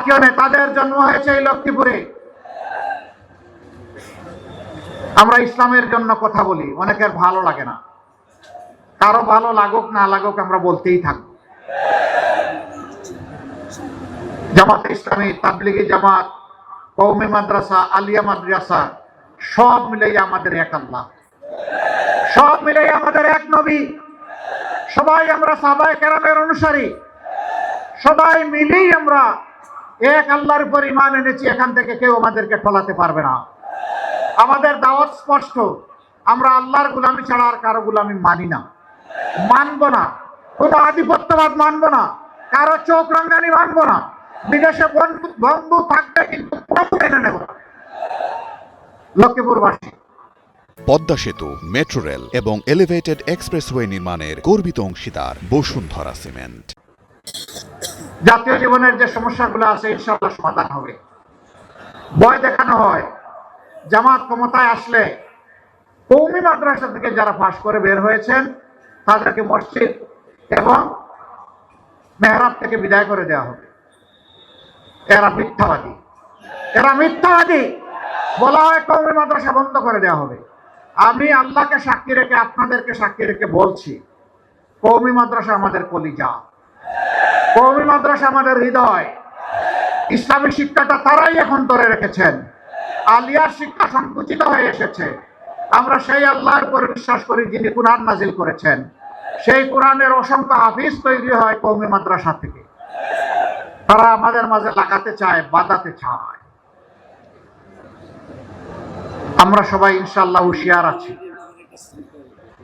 জাতীয় নেতাদের জন্ম হয়েছে এই লক্ষ্মীপুরে। আমরা ইসলামের জন্য কথা বলি, অনেকের ভালো লাগে না, কারো ভালো লাগুক না লাগুক আমরা বলতেই থাকবো। জামাতে ইসলামী, তাবলিগি জামাত, কওমি মাদ্রাসা, আলিয়া মাদ্রাসা সব মিলেই আমাদের এক আল্লাহ, সব মিলেই আমাদের এক নবী, সবাই আমরা সাহাবায়ে কেরামের অনুসারী, সবাই মিলেই আমরা এক আল্লাহর উপর ঈমান এনেছি। এখান থেকে কেউ আমাদেরকে ফলাতে পারবে না। আমাদের দাওয়াত স্পষ্ট, আমরা আল্লাহর গোলামি ছাড়া আর কারো গোলামি মানি না, মানব না। কোনো আধিপত্যবাদ মানব না, কারো চোখ রাঙ্গানি মানব না। বিদেশে বন্ধু থাকবে কিন্তু প্রভু মেনে নেব না। লক্ষ্মীপুরবাসী, পদ্মা সেতু, মেট্রো রেল এবং এলিভেটেড এক্সপ্রেসওয়ে নির্মাণের গর্বিত অংশীদার বসুন্ধরা সিমেন্ট। জাতীয় জীবনের যে সমস্যাগুলো আছে ইনশাআল্লাহ সমাধান হবে। ভয় দেখানো হয়, জামাত ক্ষমতায় আসলে কওমি মাদ্রাসা থেকে যারা পাশ করে বের হয়েছেন তাদেরকে মসজিদ এবং মেহরাব থেকে বিদায় করে দেওয়া হবে। এরা মিথ্যাবাদী, এরা মিথ্যাবাদী। বলা হয় কওমি মাদ্রাসা বন্ধ করে দেওয়া হবে। আমি আল্লাহকে সাক্ষী রেখে, আপনাদেরকে সাক্ষী রেখে বলছি, কওমি মাদ্রাসা আমাদের কলিজা, কওমি মাদ্রাসা আমাদের হৃদয়। ইসলামী শিক্ষাটা তারাই এখন ধরে রেখেছেন। আলিয়ার শিক্ষা সংকুচিত হয়ে এসেছে। আমরা সেই আল্লাহর উপর বিশ্বাস করি যিনি কুরআন নাজিল করেছেন। সেই কোরআনের অসংখ্য হাফিজ তৈরি হয় কওমি মাদ্রাসা থেকে। তারা আমাদের মাঝে লাগাতে চায়, বাঁধাতে চায়। আমরা সবাই ইনশাআল্লাহ হুঁশিয়ার আছি,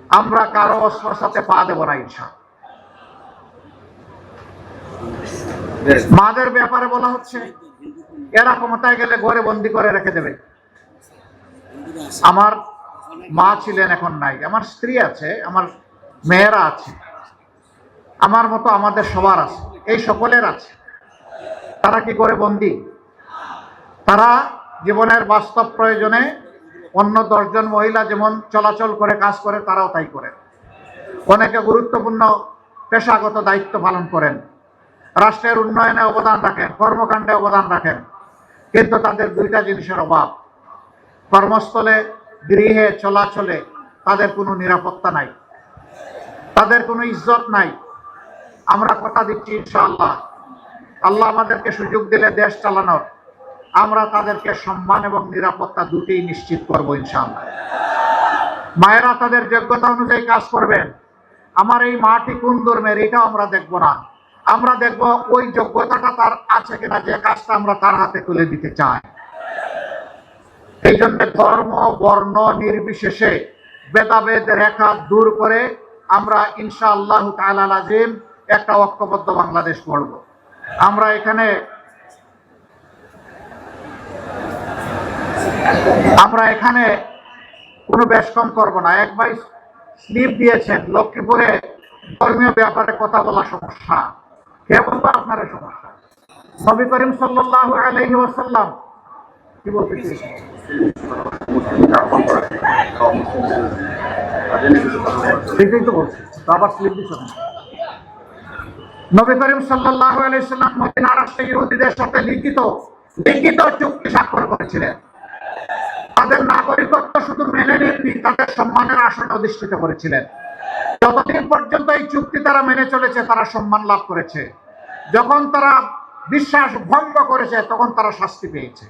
আমরা কারো অস্ত্রের সাথে পা দেব না ইনশাআল্লাহ। মাদের ব্যাপারে বলা হচ্ছে এরা ক্ষমতায় গেলে ঘরে বন্দি করে রেখে দেবে। আমার মা ছিলেন, এখন নাই। আমার স্ত্রী আছে, আমার মেয়েরা আছে, আমার মতো আমাদের সবার আছে, এই সকলের আছে। তারা কি করে বন্দি? তারা জীবনের বাস্তব প্রয়োজনে অন্য 10 জন মহিলা যেমন চলাচল করে কাজ করে তারাও তাই করেন। অনেকে গুরুত্বপূর্ণ পেশাগত দায়িত্ব পালন করেন, রাষ্ট্রের উন্নয়নে অবদান রাখেন, কর্মকাণ্ডে অবদান রাখেন, কিন্তু তাদের দুইটা জিনিসের অভাব। কর্মস্থলে, গৃহে, চলাচলে তাদের কোনো নিরাপত্তা নাই, তাদের কোনো ইজ্জত নাই। আমরা কথা দিচ্ছি ইনশাআল্লাহ, আল্লাহ আমাদেরকে সুযোগ দিলে দেশ চালানোর, আমরা তাদেরকে সম্মান এবং নিরাপত্তা দুটিই নিশ্চিত করব ইনশাআল্লাহ। মায়েরা তাদের যোগ্যতা অনুযায়ী কাজ করবেন। আমার এই মাটি কোন ধর্মের এটাও আমরা দেখব না, আমরা দেখব ওই যোগ্যতাটা তার আছে কিনা, যে কাজটা আমরা তার হাতে তুলে দিতে চাই। এই জন্য ধর্ম বর্ণ নির্বিশেষে ভেদাভেদ রেখা দূর করে আমরা ইনশাআল্লাহু তাআলা আযীম একটা ঐক্যবদ্ধ বাংলাদেশ গড়ব। আমরা এখানে কোনো বেশকম করব না। এক ভাই স্লিপ দিয়েছেন, লক্ষ্মীপুরে ধর্মীয় ব্যাপারে কথা বলা সমস্যা। কে বলবো আপনার সমস্যা? নবী করিম সাল্লাল্লাহু আলাইহি ওয়াসাল্লাম কি বলতে চেয়েছেন? ঠিকই তো বলছি, আবার স্লিপ দিচ্ছেন। নবী করিম সাল্লাল্লাহু আলাইহি ওয়াসাল্লাম মদিনার রাষ্ট্রে ইহুদিদের সাথে লিখিত চুক্তি স্বাক্ষর করেছিলেন। তাদের নাগরিকত্ব শুধু মেনে নেননি, তাদের সম্মানের আসন অধিষ্ঠিত করেছিলেন। যতদিন পর্যন্ত এই চুক্তি তারা মেনে চলেছে তারা সম্মান লাভ করেছে। যখন তারা বিশ্বাস ভঙ্গ করেছে তখন তারা শাস্তি পেয়েছে।